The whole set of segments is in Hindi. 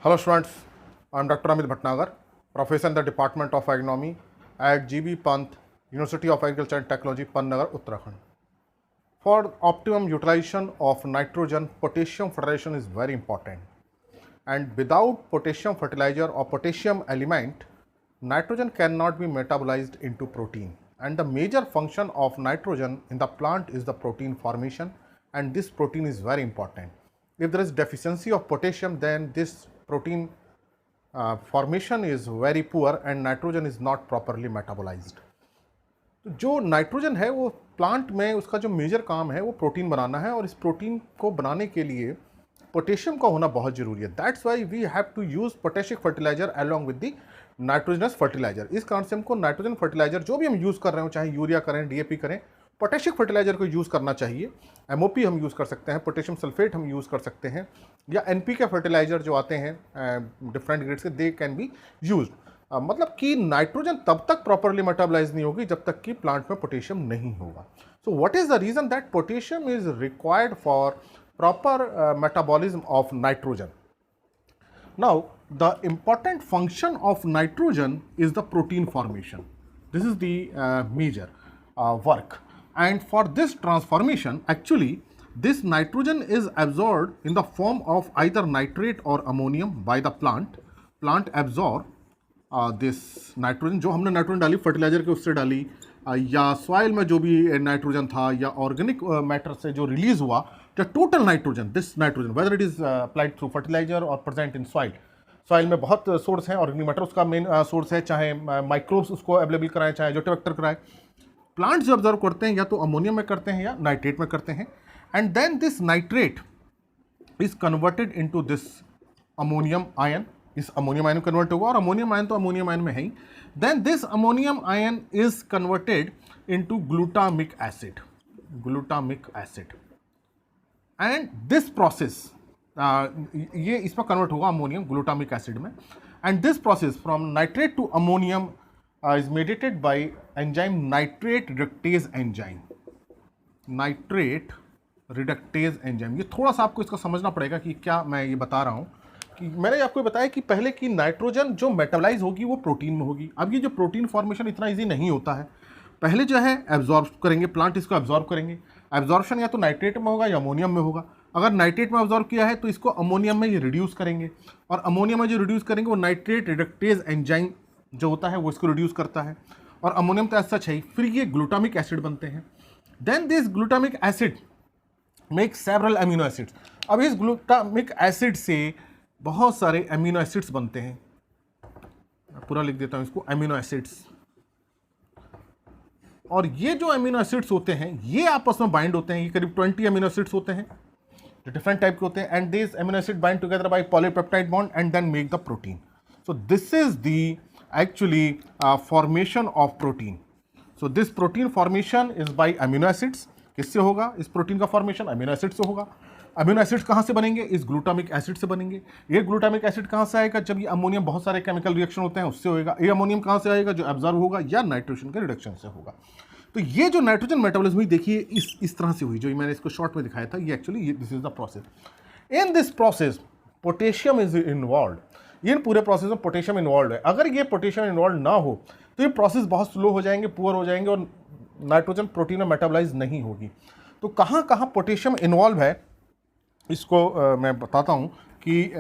Hello students, I am Dr. Amit Bhatnagar, Professor in the Department of Agronomy at GB Pant, University of Agriculture and Technology, Pantnagar, Uttarakhand. For optimum utilization of nitrogen, potassium fertilization is very important. And without potassium fertilizer or potassium element, nitrogen cannot be metabolized into protein. And the major function of nitrogen in the plant is the protein formation, and this protein is very important. If there is deficiency of potassium, then this protein formation is very poor and nitrogen is not properly metabolized. तो जो नाइट्रोजन है वो प्लांट में उसका जो मेजर काम है वो प्रोटीन बनाना है, और इस प्रोटीन को बनाने के लिए पोटेशियम का होना बहुत जरूरी है. That's why we have to use potassic fertilizer along with the nitrogenous fertilizer. इस कारण से हमको नाइट्रोजन फर्टिलाइजर जो भी हम यूज़ कर रहे हो, चाहे यूरिया करें, डीएपी करें, पोटेशिक फर्टिलाइजर को यूज़ करना चाहिए. एमओपी हम यूज़ कर सकते हैं, पोटेशियम सल्फेट हम यूज़ कर सकते हैं, या एनपीके फर्टिलाइजर जो आते हैं डिफरेंट ग्रेड्स के, दे कैन बी यूज्ड. मतलब कि नाइट्रोजन तब तक प्रॉपरली मेटाबलाइज नहीं होगी जब तक कि प्लांट में पोटेशियम नहीं होगा. So what is the reason that potassium is required for proper metabolism of nitrogen. Now the important function of nitrogen is the protein formation. This is the major work, and for this transformation actually this nitrogen is absorbed in the form of either nitrate or ammonium by the plant absorb this nitrogen. जो हमने नाइट्रोजन डाली फर्टिलाइजर के उससे डाली, या सॉइल में जो भी नाइट्रोजन था, या ऑर्गेनिक मैटर से जो रिलीज हुआ, the total nitrogen, this nitrogen whether it is applied through fertilizer or present in soil. Soil में बहुत सोर्स हैं, ऑर्गेनिक मैटर उसका मेन सोर्स है, चाहे माइक्रोब्स उसको अवेलेबल कराएं, चाहे जो टेक्टर कराए. प्लांट जो ऑब्जर्व करते हैं या तो अमोनियम में करते हैं या नाइट्रेट में करते हैं, and then this nitrate is converted into this ammonium ion. इस अमोनियम आयन कन्वर्ट होगा, और अमोनियम आयन तो अमोनियम आयन में है ही. Then this ammonium ion is converted into glutamic acid, and this process ये इसमें कन्वर्ट होगा अमोनियम ग्लूटामिक एसिड में, and this process from nitrate to ammonium is mediated by enzyme nitrate reductase enzyme. ये थोड़ा सा आपको इसका समझना पड़ेगा कि क्या मैं ये बता रहा हूँ. कि मैंने आपको बताया कि पहले की नाइट्रोजन जो मेटाबलाइज होगी वो प्रोटीन में होगी. अब ये जो प्रोटीन फॉर्मेशन इतना ईजी नहीं होता है. पहले जो है एब्जॉर्ब करेंगे, प्लांट इसको एब्जॉर्ब करेंगे. एब्जॉर्प्शन या तो नाइट्रेट में होगा या अमोनियम में होगा. अगर नाइट्रेट में एब्जॉर्ब किया है तो इसको अमोनियम में ये रिड्यूस करेंगे, और अमोनियम में जो रिड्यूस करेंगे वो नाइट्रेट रिडक्टेज एंजाइम जो होता है वो इसको रिड्यूस करता है, और अमोनियम तो ऐसा है. फिर ये ग्लूटामिक एसिड बनते हैं. Then this glutamic acid make several amino acids. अब इस ग्लूटामिक एसिड से बहुत सारे अमीनो एसिड्स बनते हैं. पूरा लिख देता हूँ इसको, अमीनो एसिड्स. और ये जो अमीनो एसिड्स होते हैं ये आपस में बाइंड होते हैं. ये करीब 20 अमीनो एसिड्स होते हैं जो डिफरेंट टाइप के होते हैं, and this amino acid bind together by polypeptide bond and then make the protein. So this is the actually formation of protein. So this protein formation is by amino acids. किससे होगा इस प्रोटीन का फॉर्मेशन? अमीनो एसिड से होगा. अमीनो एसिड्स कहाँ से बनेंगे? इस ग्लूटामिक एसिड से बनेंगे. ये ग्लूटामिक एसिड कहाँ से आएगा? जब ये अमोनियम, बहुत सारे केमिकल रिएक्शन होते हैं उससे होगा. ये अमोनियम कहाँ से आएगा? जो एब्जॉर्ब होगा या नाइट्रोजन के रिडक्शन से होगा. तो ये जो नाइट्रोजन मेटाबॉलिज्म हुई, देखिए इस तरह से हुई, जो मैंने इसको शॉर्ट में दिखाया था. ये actually this is the process. In this process potassium is involve. ये पूरे प्रोसेस में पोटेशियम इन्वॉल्व है. अगर ये पोटेशियम इन्वॉल्व ना हो तो ये प्रोसेस बहुत स्लो हो जाएंगे, पुअर हो जाएंगे, और नाइट्रोजन प्रोटीन में मेटाबलाइज नहीं होगी. तो कहाँ कहाँ पोटेशियम इन्वॉल्व है इसको मैं बताता हूँ कि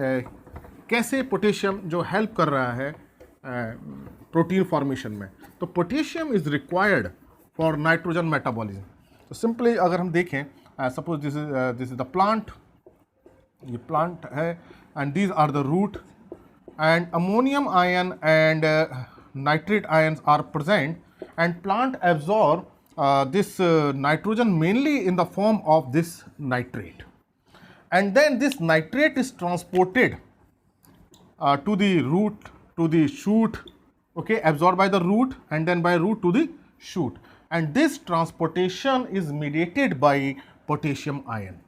कैसे पोटेशियम जो हेल्प कर रहा है प्रोटीन फॉर्मेशन में. तो potassium is required for nitrogen metabolism. तो सिंपली अगर हम देखें, suppose this is the plant, ये प्लांट है, and these are the root, and ammonium ion and nitrate ions are present, and plant absorb this nitrogen mainly in the form of this nitrate, and then this nitrate is transported to the root, to the shoot, okay, absorbed by the root, and then by root to the shoot, and this transportation is mediated by potassium ion.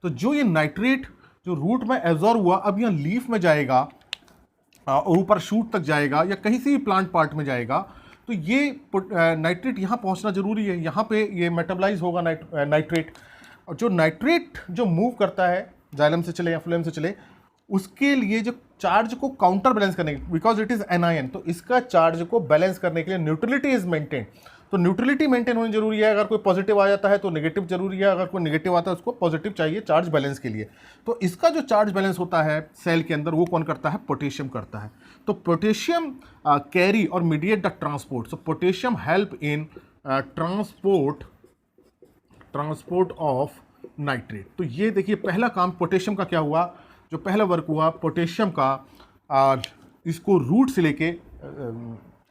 तो जो ये नाइट्रेट जो रूट में एब्जॉर्ब हुआ, अब यहाँ लीफ में जाएगा, ऊपर शूट तक जाएगा, या कहीं से भी प्लांट पार्ट में जाएगा. तो ये नाइट्रेट यहाँ पहुँचना जरूरी है. यहाँ पे ये मेटाबलाइज होगा नाइट्रेट, और जो नाइट्रेट जो मूव करता है जाइलम से चले या फ्लोएम से चले, उसके लिए जो चार्ज को काउंटर बैलेंस करने के, बिकॉज इट इज एनायन, तो इसका चार्ज को बैलेंस करने के लिए न्यूट्रलिटी इज मेंटेन। तो न्यूट्रलिटी मेंटेन होनी जरूरी है। अगर कोई पॉजिटिव आ जाता है तो नेगेटिव जरूरी है, अगर कोई नेगेटिव आता है उसको पॉजिटिव चाहिए चार्ज बैलेंस के लिए। तो इसका जो चार्ज बैलेंस होता है सेल के अंदर वो कौन करता है? पोटेशियम करता है। तो पोटेशियम कैरी और mediate the transport. So potassium help in transport of nitrate. तो ये देखिए पहला काम पोटेशियम का क्या हुआ, जो पहला वर्क हुआ पोटेशियम का, इसको रूट से लेके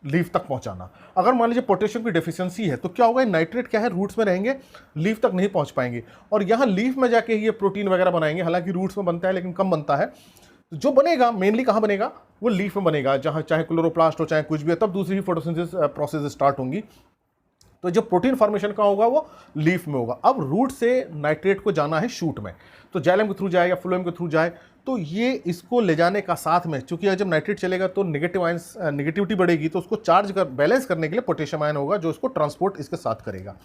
लीफ तक पहुंचाना। अगर मान लीजिए पोटेशियम की डेफिशिएंसी है तो क्या होगा, नाइट्रेट क्या है, रूट्स में रहेंगे, लीफ तक नहीं पहुंच पाएंगे, और यहाँ लीफ में जाके ये प्रोटीन वगैरह बनाएंगे। हालांकि रूट्स में बनता है लेकिन कम बनता है। तो जो बनेगा मेनली कहाँ बनेगा, वो लीफ में बनेगा, जहाँ चाहे क्लोरोप्लास्ट हो चाहे कुछ भी है, तब दूसरी फोटोसिंथेसिस प्रोसेस स्टार्ट होंगी। तो जो प्रोटीन फॉर्मेशन का होगा वो लीफ में होगा। अब रूट से नाइट्रेट को जाना है शूट में, तो जाइलम के थ्रू जाए या फ्लोएम के थ्रू जाए, तो ये इसको ले जाने का साथ में, चूंकि जब नाइट्रेट चलेगा तो नेगेटिविटी बढ़ेगी, तो उसको चार्ज बैलेंस करने के लिए पोटेशियम आयन होगा जो इसको ट्रांसपोर्ट इसके साथ करेगा।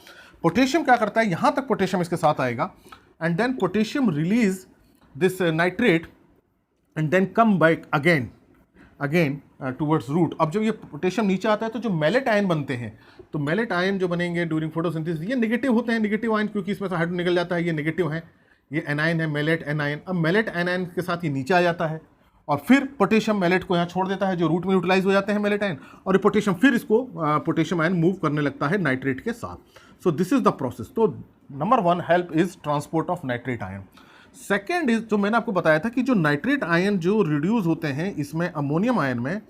पोटेशियम क्या करता है, यहाँ तक पोटेशियम इसके साथ आएगा, and then potassium release this nitrate and then come back again towards root. अब जब ये पोटेशियम नीचे आता है तो जो मेलेट आयन बनते हैं, तो मेलेट आयन जो बनेंगे ड्यूरिंग फोटोसिंथेसिस, ये नेगेटिव होते हैं, नेगेटिव आयन, क्योंकि इसमें से हाइड्रोजन निकल जाता है, ये नेगेटिव है, ये एनायन है, मेलेट एनायन। अब मेलेट एनायन के साथ ये नीचे आ जाता है, और फिर पोटेशियम मेलेट को यहाँ छोड़ देता है, जो रूट में यूटिलाइज हो जाते हैं मेलेट आयन, और ये पोटेशियम फिर इसको पोटेशियम आयन मूव करने लगता है नाइट्रेट के साथ। So this is the process. तो number 1 help is transport of nitrate ion. Second is, जो मैंने आपको बताया था कि जो नाइट्रेट आयन जो रिड्यूस होते हैं इसमें अमोनियम आयन में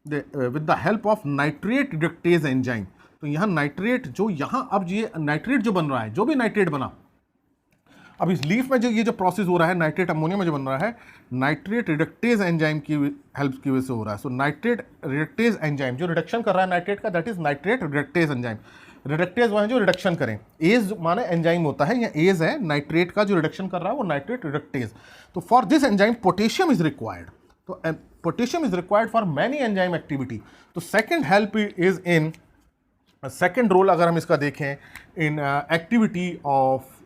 with the help of nitrate reductase enzyme. तो यहाँ नाइट्रेट जो यहाँ, अब ये नाइट्रेट जो बन रहा है, जो भी नाइट्रेट बना, अब इस लीफ में जो ये जो प्रोसेस हो रहा है नाइट्रेट अमोनियम में जो बन रहा है, नाइट्रेट रिडक्टेज एंजाइम की हेल्प की वजह से हो रहा है। सो नाइट्रेट रिडक्टेज एंजाइम जो रिडक्शन कर रहा है नाइट्रेट का, that is nitrate reductase enzyme. Reductase वह है जो रिडक्शन करें, एज माने एंजाइम होता है, या एज है नाइट्रेट का जो रिडक्शन कर रहा है वो नाइट्रेट रिडक्टेज। तो for this enzyme potassium is required. तो potassium is required for many enzyme activity. तो second help is in, second role अगर हम इसका देखें in activity of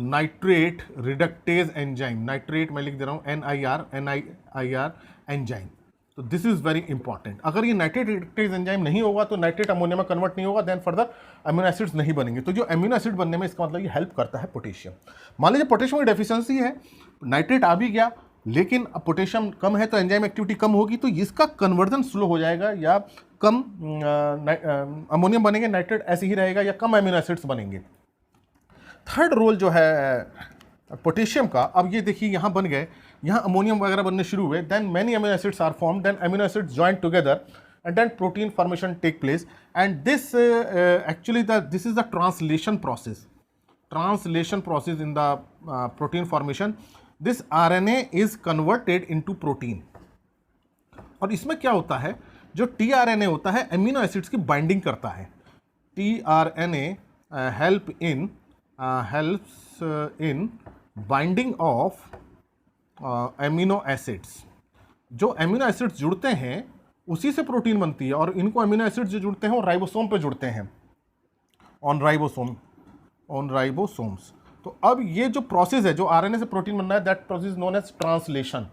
nitrate reductase enzyme, nitrate मैं लिख दे रहा हूँ NIR एंजाइम। तो दिस इज वेरी इंपॉर्टेंट। अगर ये नाइट्रेट रिडक्टेज एंजाइम नहीं होगा तो नाइट्रेट अमोनिया में कन्वर्ट नहीं होगा, देन फर्दर अमीनो एसिड्स नहीं बनेंगे। तो जो अमीनो एसिड बनने में इसका मतलब ये हेल्प करता है पोटेशियम। मान लीजिए पोटेशियम की डेफिशिएंसी है, नाइट्रेट आ भी गया लेकिन अब पोटेशियम कम है तो एंजाइम एक्टिविटी कम होगी, तो इसका कन्वर्जन स्लो हो जाएगा, या कम अमोनियम बनेंगे, नाइट्रेट ऐसे ही रहेगा, या कम अमीनो एसिड्स बनेंगे। थर्ड रोल जो है पोटेशियम का, अब ये देखिए यहाँ बन गए, यहाँ अमोनियम वगैरह बनने शुरू हुए, then many amino acids are form, then amino acids join together and then protein formation take place, and this actually this is the translation process in the protein formation. This RNA is converted into protein. और इसमें क्या होता है, जो tRNA होता है अमीनो एसिड्स की बाइंडिंग करता है। tRNA helps in binding of amino acids. जो अमीनो एसिड्स जुड़ते हैं उसी से प्रोटीन बनती है, और इनको अमीनो एसिड्स जो जुड़ते हैं वो राइबोसोम पे जुड़ते हैं, ऑन राइबोसोम्स। तो अब ये जो प्रोसेस है, जो आरएनए से प्रोटीन बनना है, that process known as translation.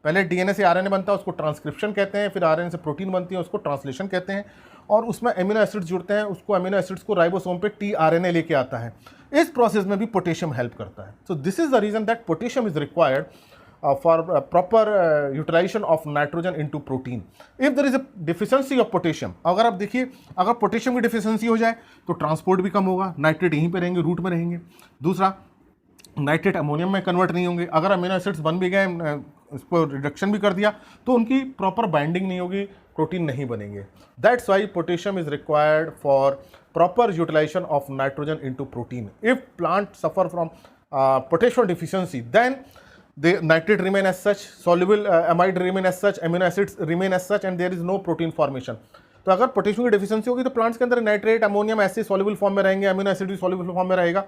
पहले डीएनए से आरएनए बनता है, उसको ट्रांसक्रिप्शन कहते हैं, फिर आरएनए से प्रोटीन बनती है, उसको ट्रांसलेशन कहते हैं, और उसमें अमीनो एसिड्स जुड़ते हैं, उसको अमीनो एसिड्स को राइबोसोम पे टीआरएनए लेके आता है। इस प्रोसेस में भी पोटेशियम हेल्प करता है। So this is the reason that potassium is required for proper utilisation of nitrogen into protein. If there is a deficiency of potassium, अगर आप देखिए अगर पोटेशियम की डिफिशियंसी हो जाए तो ट्रांसपोर्ट भी कम होगा, नाइट्रेट यहीं पे रहेंगे, रूट में रहेंगे। दूसरा, नाइट्रेट अमोनियम में कन्वर्ट नहीं होंगे, अगर अमीनो एसिड्स बन भी गए, इसको रिडक्शन भी कर दिया, तो उनकी प्रॉपर बाइंडिंग नहीं होगी, प्रोटीन नहीं बनेंगे। That's why potassium is required for proper utilisation of nitrogen into protein. If plant suffer from potassium deficiency, then the nitrate remain as such, soluble amide remain as such, amino acids remain as such, and there is no protein formation. तो अगर पोटेशियम की डेफिशिएंसी होगी तो प्लांट्स के अंदर नाइट्रेट अमोनियम ऐसे सॉल्युबल फॉर्म में रहेंगे, अमीनो एसिड भी सॉल्युबल फॉर्म में रहेगा,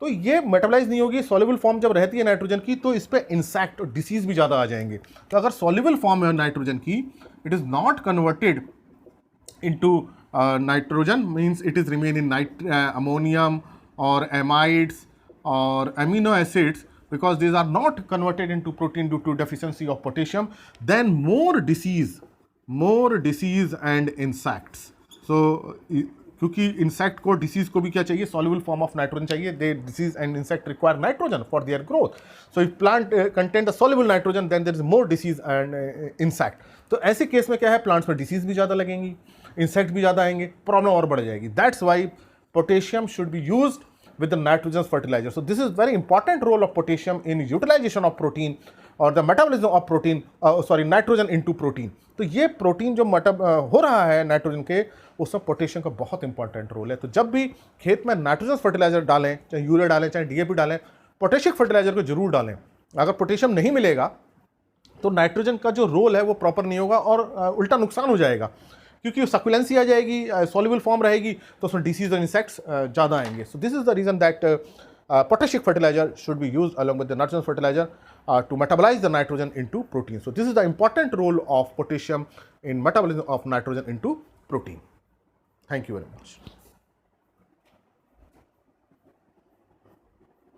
तो ये मेटाबोलाइज नहीं होगी। सॉल्युबल फॉर्म जब रहती है नाइट्रोजन की तो इस पर इंसेक्ट और डिसीज भी ज़्यादा आ जाएंगे। तो अगर सॉल्युबल फॉर्म है नाइट्रोजन की, it is not converted into nitrogen, means it is remain in ammonium और एमाइड्स और amino acids, because these are not converted into protein due to deficiency of potassium, then more disease and insects. So क्योंकि इंसेक्ट को डिसीज को भी क्या चाहिए, सॉल्युबल फॉर्म ऑफ नाइट्रोजन चाहिए. They disease and insect require nitrogen for their growth. So if plant contain the soluble nitrogen then there is more disease and insect. तो ऐसे केस में क्या है, प्लांट्स में डिसीज भी ज़्यादा लगेंगी, इंसेक्ट भी ज़्यादा आएंगे, प्रॉब्लम और बढ़ जाएगी. That's why potassium should be used with the nitrogen fertilizer. So this is very important role of potassium in utilization of protein or the metabolism of protein, nitrogen into protein. तो ये प्रोटीन जो हो रहा है नाइट्रोजन के, उसमें पोटेशियम का बहुत इंपॉर्टेंट रोल है. तो जब भी खेत में नाइट्रोजन फर्टिलाइजर डालें, चाहे यूरिया डालें चाहे डीएपी डालें, पोटेशियम फर्टिलाइजर को जरूर डालें. अगर पोटेशियम नहीं मिलेगा तो नाइट्रोजन का जो रोल है वो प्रॉपर नहीं होगा और उल्टा नुकसान हो जाएगा, क्योंकि सक्युलेंसी आ जाएगी, सॉल्युबल फॉर्म रहेगी, तो उसमें डिसीज और इंसेक्ट्स ज़्यादा आएंगे. So this is the reason that potassic fertilizer should be used along with the nitrogen fertilizer to metabolize the nitrogen into protein. So this is the important role of potassium in metabolism of nitrogen into protein. Thank you very much.